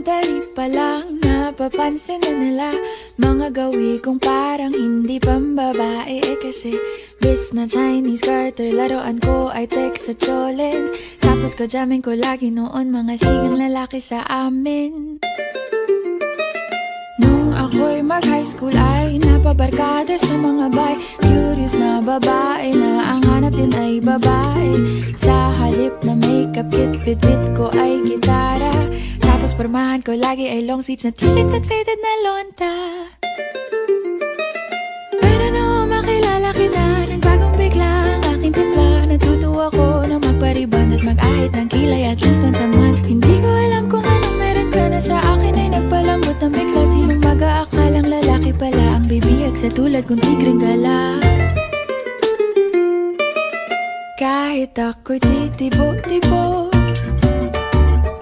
elementary pa lang, napapansin na nila mga gawi kong parang hindi pambabae. Kasi bis na Chinese garter, laruan ko ay text sa cholens. Tapos kajamin ko lagi noon mga sigang lalaki sa amin. Nung ako'y mag-high school ay napabarkada sa mga bay. Curious na babae na ang hanap din ay babae. Sa halip na makeup kit, bit-bit ko ay gitara. Tapos pormahan ko lagi ay long sleeves na t-shirt at faded na lonta. Pero nung makilala kita, nagbagong bigla ang aking timpla. Natutuwa ko na magpariban at mag-ahit ng kilay at least once a month. Hindi ko alam kung anong meron ka na sa akin ay nagpalambot ng bigla. Sinong mag-aakalang lalaki pala ang bibihag sa tulad kong tigreng gala. Kahit ako'y titibo-tibo,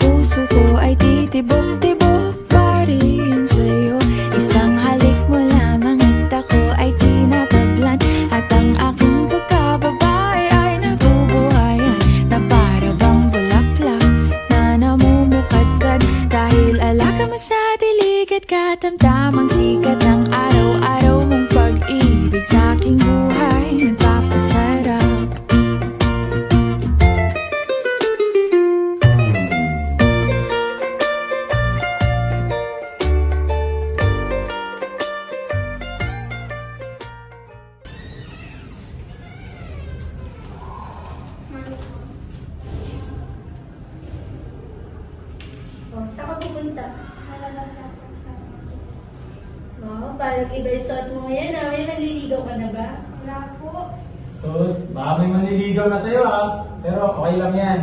puso ko ay titibok-tibok pa rin sa'yo. Isang halik mo lamang at ako ay tinatablan. At ang aking pagkababae ay nabubuhayan na para bang bulaklak na namumukadkad. Dahil alaga mo sa dilig at katamtamang sikat ng araw-araw mong pag-ibig sa aking buhay nagpapasarap. Oh, saan ka pupunta? Oh, parang iba yung suot mo ngayon ah. May nanliligaw ka na ba? Wala po. Sus, baka may manliligaw na sa'yo ha. Pero okay lang yan.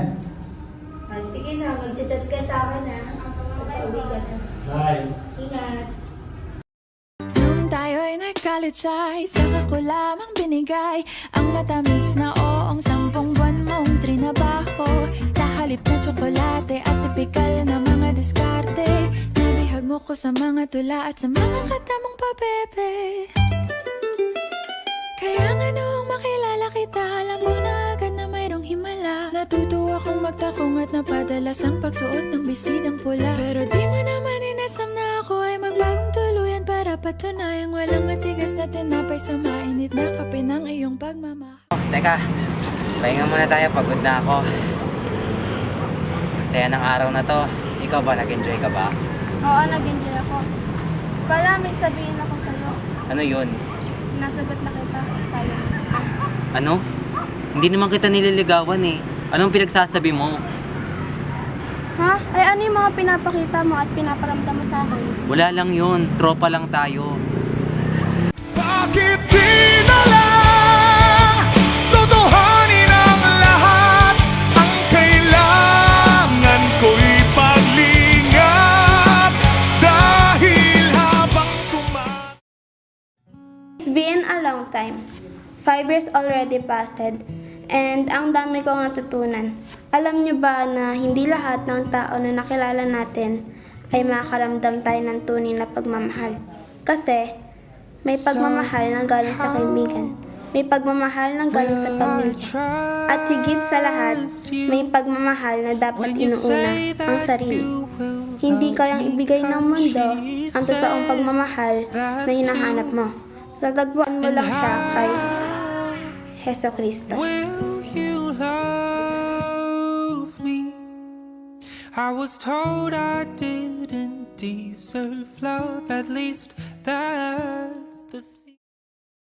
Ah, sige na, mag-chat ka sa akin ah. Pagka-uwi ka na. Bye. Ingat. Nung tayo'y nag-college ay saka ko lamang binigay ang matamis na oong 10 buwan mong trinabaho. Sa halip na tsokolate at tipikal na mga diskarte, nabihag mo ko sa mga tula at sa mga kanta mong pabebe. Kaya nga noong makilala kita, alam ko na agad na mayroong himala. Natutuwa kong magtakong at napadalas ang pagsuot ng bestidang pula. Pero di mo naman inasam na ako ay magbagong tuluyan para patunayang walang matigas na tinapay sa mainit na kape ng iyong pagmamahal. Teka, pahinga muna tayo, pagod na ako. Masaya ng araw na to. Ikaw ba, nag-enjoy ka ba? Oo, nag-enjoy ako. Pala, may sabihin ako sa'yo. Ano yun? Nasagot na kita. Tayo. Ano? Hindi naman kita nililigawan eh. Anong pinagsasabi mo? Ha? Ay ano yung mga pinapakita mo at pinaparamdam mo sa akin? Wala lang yun, tropa lang tayo. Bakit di na lang totohanin ang lahat? Ang kailangan ko'y paglingap dahil habang It's been a long time. 5 years already passed. And ang dami kong natutunan. Alam niyo ba na hindi lahat ng tao na nakilala natin ay makakaramdam tayo ng tunay na pagmamahal? Kasi may pagmamahal na galing sa kaibigan. May pagmamahal na galing sa pamilya. At higit sa lahat, may pagmamahal na dapat inuuna ang sarili. Hindi kayang ibigay ng mundo ang totoong pagmamahal na hinahanap mo. Tatagpuan mo lang siya kay Heso Kristo. will you love me? I was told I didn't deserve love, at least that